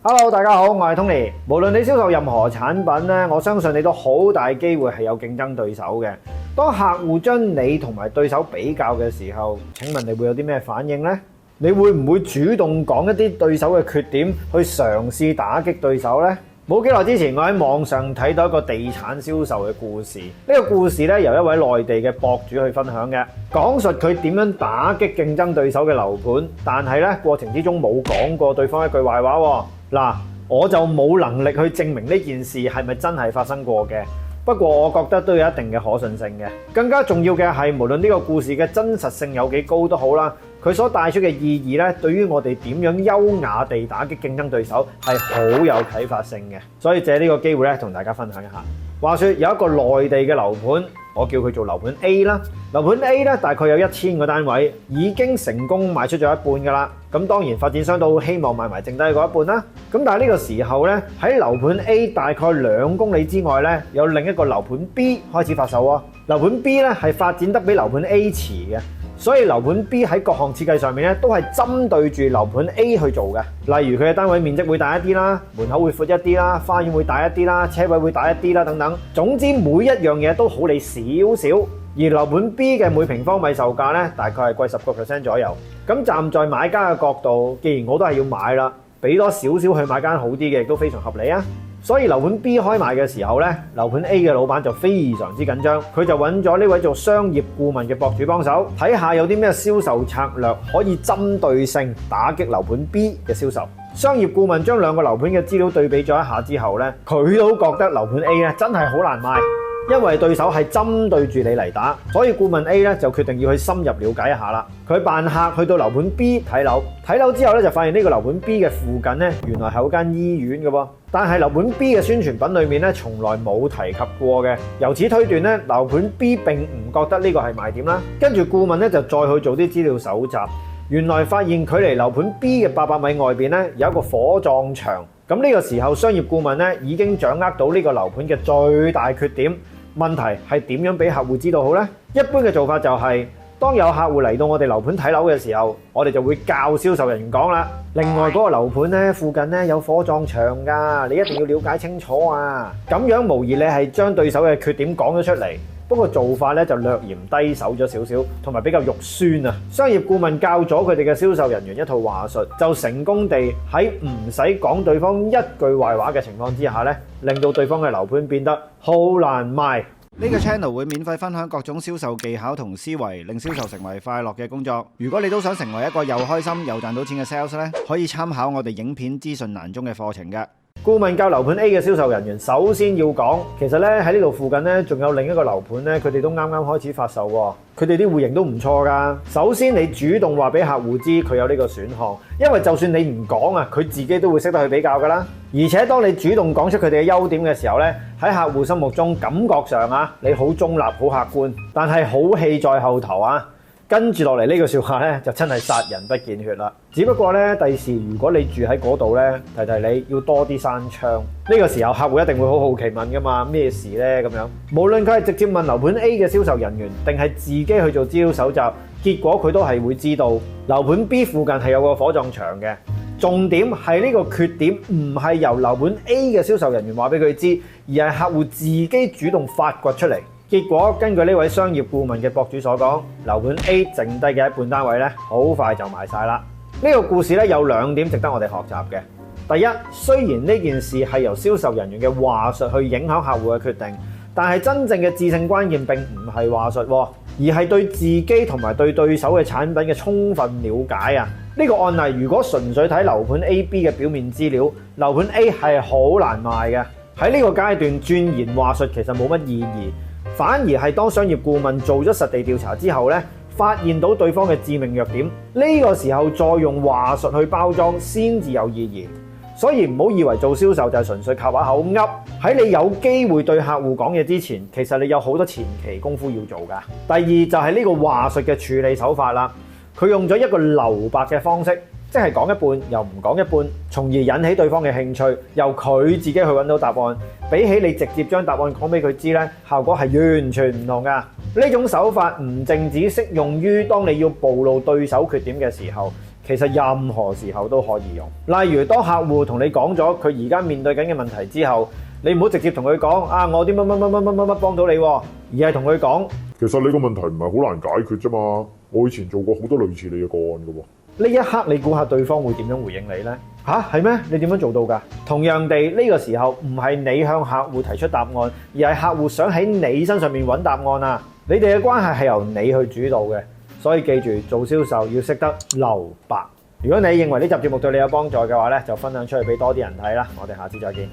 Hello， 大家好，我係 Tony。無論你銷售任何產品咧，我相信你都好大機會係有競爭對手嘅。當客戶將你同埋對手比較嘅時候，請問你會有啲咩反應呢？你會唔會主動講一啲對手嘅缺點，去嘗試打擊對手呢？冇幾耐之前，我喺網上睇到一個地產銷售嘅故事。呢個故事咧，由一位內地嘅博主去分享嘅，講述佢點樣打擊競爭對手嘅樓盤，但係咧過程之中冇講過對方一句壞話喎。嗱，我就冇能力去證明呢件事係咪真係發生過嘅。不過我覺得都有一定嘅可信性嘅。更加重要嘅係，無論呢個故事嘅真實性有幾高都好啦，佢所帶出嘅意義咧，對於我哋點樣優雅地打擊競爭對手係好有啟發性嘅。所以借呢個機會咧，同大家分享一下。話說有一個內地嘅樓盤，我叫佢做樓盤 A 啦。樓盤 A 咧大概有1000個單位，已經成功賣出咗一半噶啦。咁當然發展商都希望賣埋剩低嗰一半啦。咁但係呢個時候咧，喺樓盤 A 大概2公里之外咧，有另一個樓盤 B 開始發售喎。樓盤 B 咧係發展得比樓盤 A 遲嘅。所以樓盤 B 喺各項設計上面咧，都係針對住樓盤 A 去做嘅。例如佢嘅單位面積會大一啲啦，門口會闊一啲啦，花園會大一啲啦，車位會大一啲啦，等等。總之每一樣嘢都好你少少。而樓盤 B 嘅每平方米售價咧，大概係貴10% 左右。咁站在買家嘅角度，既然我都係要買啦，俾多少少去買間好啲嘅，亦都非常合理啊。所以樓盤 B 開賣嘅時候咧，樓盤 A 嘅老闆就非常之緊張，佢就揾咗呢位做商業顧問嘅博主幫手，睇下有啲咩銷售策略可以針對性打擊樓盤 B 嘅銷售。商業顧問將兩個樓盤嘅資料對比咗一下之後咧，佢都覺得樓盤 A 咧真係好難賣，因為對手係針對住你嚟打，所以顧問 A 咧就決定要去深入了解一下啦。佢扮客去到樓盤 B 睇樓，睇樓之後咧就發現呢個樓盤 B 嘅附近咧原來係有間醫院嘅喎，但係樓盤 B 嘅宣傳品裏面咧從來冇提及過嘅。由此推斷咧，樓盤 B 並唔覺得呢個係賣點啦。跟住顧問咧就再去做啲資料搜集，原來發現距離樓盤 B 嘅800米外邊咧有一個火葬場。咁呢個時候商業顧問咧已經掌握到呢個樓盤嘅最大缺點。問題係點樣俾客戶知道好呢？一般嘅做法就係，當有客戶嚟到我哋樓盤睇樓嘅時候，我哋就會教銷售人員講啦。另外嗰個樓盤咧附近咧有火葬場㗎，你一定要了解清楚啊！咁樣無疑你係將對手嘅缺點講咗出嚟。不過做法咧就略嫌低手咗少少，同埋比較肉酸啊！商業顧問教咗佢哋嘅銷售人員一套話術，就成功地喺唔使講對方一句壞話嘅情況之下咧，令到對方嘅樓盤變得好難賣。呢個 channel 會免費分享各種銷售技巧同思維，令銷售成為快樂嘅工作。如果你都想成為一個又開心又賺到錢嘅 sales 咧，可以參考我哋影片資訊欄中嘅課程嘅。顧問教樓盤 A 嘅銷售人員，首先要講，其實咧喺呢度附近咧，仲有另一個樓盤咧，佢哋都啱啱開始發售喎。佢哋啲戶型都唔錯㗎。首先你主動話俾客戶知佢有呢個選項，因為就算你唔講啊，佢自己都會識得去比較㗎啦。而且當你主動講出佢哋嘅優點嘅時候咧，喺客戶心目中感覺上啊，你好中立、好客觀，但係好戲在後頭啊。跟住落嚟呢句説話咧，就真係殺人不見血啦。只不過咧，第時如果你住喺嗰度咧，提你要多啲閂窗。呢個時候客戶一定會好好奇問㗎嘛，咩事咧咁樣？無論佢係直接問樓盤 A 嘅銷售人員，定係自己去做資料搜集，結果佢都係會知道樓盤 B 附近係有個火葬場嘅。重點係呢個缺點唔係由樓盤 A 嘅銷售人員話俾佢知，而係客戶自己主動發掘出嚟。結果根據呢位商業顧問嘅博主所講，樓盤 A 剩低嘅一半單位咧，好快就賣晒啦。呢個故事咧有2點值得我哋學習嘅。第一，雖然呢件事係由銷售人員嘅話術去影響客戶嘅決定，但係真正嘅致勝關鍵並唔係話術，而係對自己同埋對對手嘅產品嘅充分了解啊！呢個案例如果純粹睇樓盤 A、B 嘅表面資料，樓盤 A 係好難賣嘅。喺呢個階段鑽研話術其實冇乜意義。反而係當商業顧問做咗實地調查之後咧，發現到對方嘅致命弱點，呢個時候再用話術去包裝先至有意義。所以唔好以為做銷售就係純粹靠把口噏。喺你有機會對客戶講嘢之前，其實你有好多前期功夫要做㗎。第二就係呢個話術嘅處理手法啦。佢用咗一個留白嘅方式，即係講一半又唔講一半，從而引起對方嘅興趣，由佢自己去揾到答案。比起你直接將答案講俾佢知咧，效果係完全唔同㗎。呢種手法唔淨止適用於當你要暴露對手缺點嘅時候，其實任何時候都可以用。例如當客戶同你講咗佢而家面對緊嘅問題之後，你唔好直接同佢講啊，我啲乜幫到你喎，而係同佢講，其實你個問題唔係好難解決啫嘛，我以前做過好多類似你嘅個案㗎喎。呢一刻你估下對方會點樣回應你呢？吓？係咩？你點樣做到㗎？同樣地，呢個時候唔係你向客戶提出答案，而係客戶想喺你身上面揾答案啊！你哋嘅關係係由你去主導嘅，所以記住做銷售要識得留白。如果你認為呢集節目對你有幫助嘅話呢，就分享出去俾多啲人睇啦！我哋下次再見。